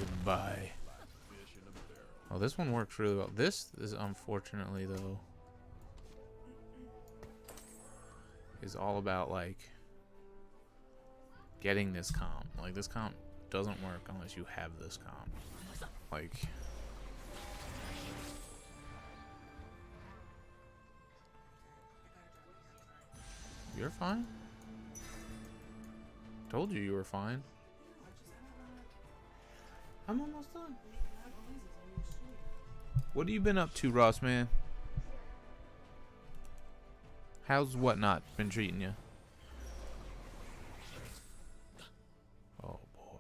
Goodbye. Oh, this one works really well. This is unfortunately though is all about like getting this comp. Like this comp doesn't work unless you have this comp. Like you're fine. Told you were fine. I'm almost done. What have you been up to, Ross, man? How's Whatnot been treating you? Oh, boy.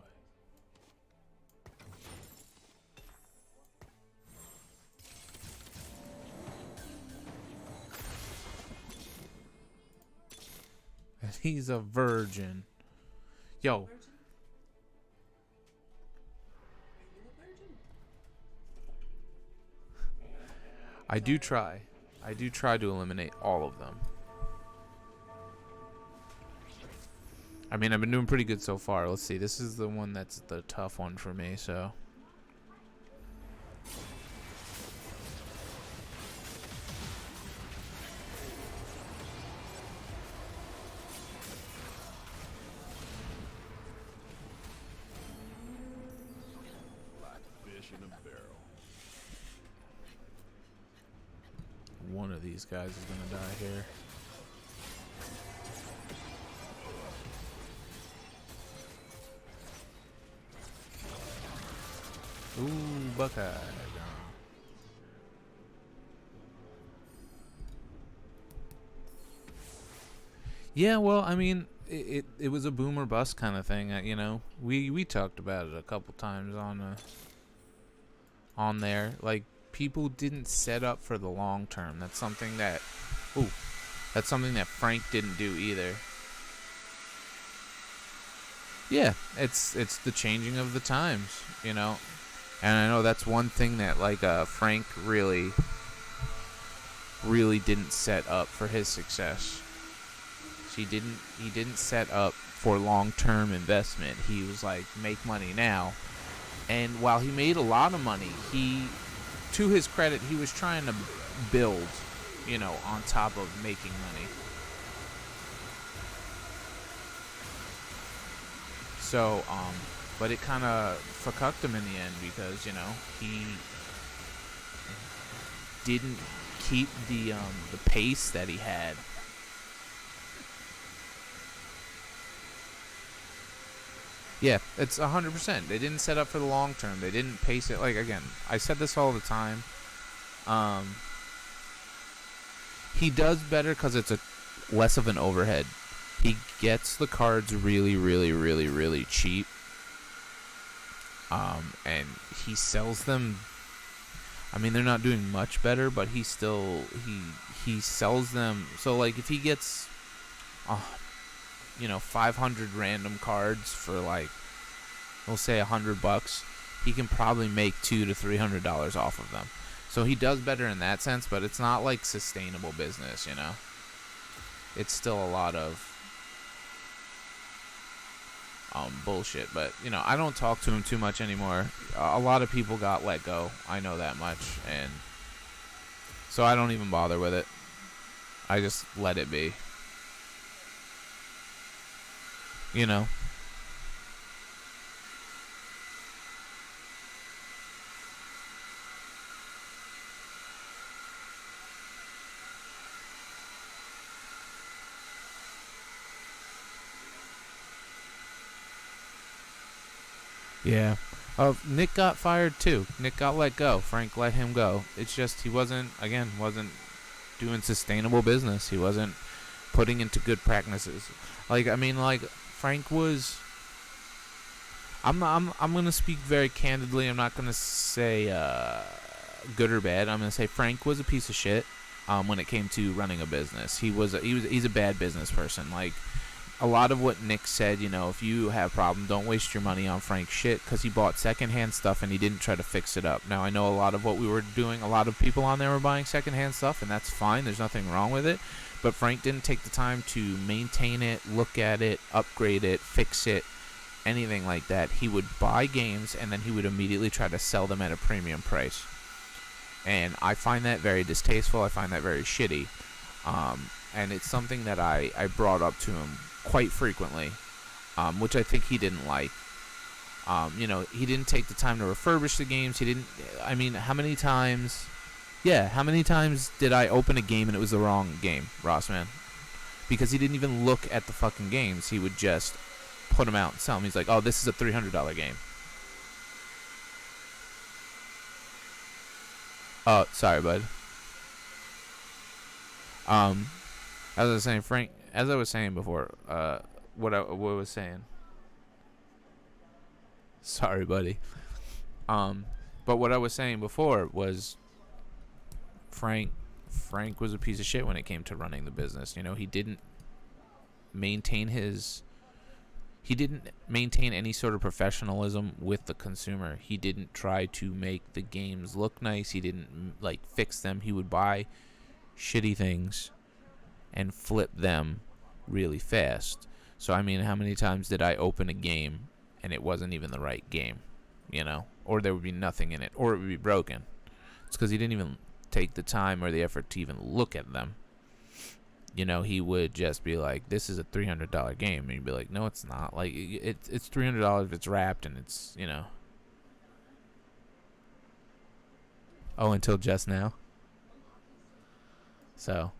And he's a virgin. Yo. I do try to eliminate all of them. I mean, I've been doing pretty good so far. Let's see. This is the one that's the tough one for me, so. Fish in a barrel. One of these guys is gonna die here. Ooh, Buckeye. Yeah, well, I mean, it was a boom or bust kind of thing. You know, we talked about it a couple times on there. Like, people didn't set up for the long term. That's something that Frank didn't do either. Yeah, it's the changing of the times, you know. And I know that's one thing that like Frank really didn't set up for his success. He didn't set up for long-term investment. He was like, make money now. And while he made a lot of money, to his credit, he was trying to build, you know, on top of making money. So, but it kind of fucked him in the end because, you know, he didn't keep the pace that he had. Yeah, it's 100%. They didn't set up for the long term. They didn't pace it. Like, again, I said this all the time. He does better because it's less of an overhead. He gets the cards really, really, really, really cheap. And he sells them. I mean, they're not doing much better, but he still he sells them. So, like, if he gets 500 random cards for like, we'll say $100, he can probably make $200 to $300 off of them. So he does better in that sense, but it's not like sustainable business, you know. It's still a lot of bullshit. But you know, I don't talk to him too much anymore. A lot of people got let go. I know that much, and so I don't even bother with it. I just let it be. You know. Yeah. Nick got fired too. Nick got let go. Frank let him go. It's just he wasn't doing sustainable business. He wasn't putting into good practices. Like, I mean, like, Frank was. I'm gonna speak very candidly. I'm not gonna say good or bad. I'm gonna say Frank was a piece of shit when it came to running a business. He's a bad business person. Like, a lot of what Nick said, you know, if you have a problem, don't waste your money on Frank's shit, because he bought secondhand stuff and he didn't try to fix it up. Now, I know a lot of what we were doing, a lot of people on there were buying secondhand stuff, and that's fine. There's nothing wrong with it. But Frank didn't take the time to maintain it, look at it, upgrade it, fix it, anything like that, he would buy games and then he would immediately try to sell them at a premium price. And I find that very distasteful. I find that very shitty. And it's something that I brought up to him quite frequently, which I think he didn't like. He didn't take the time to refurbish the games. He didn't. I mean, how many times did I open a game and it was the wrong game, Rossman? Because he didn't even look at the fucking games. He would just put them out and sell them. He's like, oh, this is a $300 game. Oh, sorry, bud. As I was saying, Frank, as I was saying before, what I was saying. Sorry, buddy. But what I was saying before was Frank was a piece of shit when it came to running the business. He didn't maintain any sort of professionalism with the consumer. He didn't try to make the games look nice. He didn't fix them. He would buy shitty things and flip them really fast. So I mean, how many times did I open a game and it wasn't even the right game, or there would be nothing in it, or it would be broken? It's because he didn't even take the time or the effort to even look at them. He would just be like, this is a $300 game, and you'd be like, no, it's not. Like, it's $300 if it's wrapped, and it's, Oh, until just now. So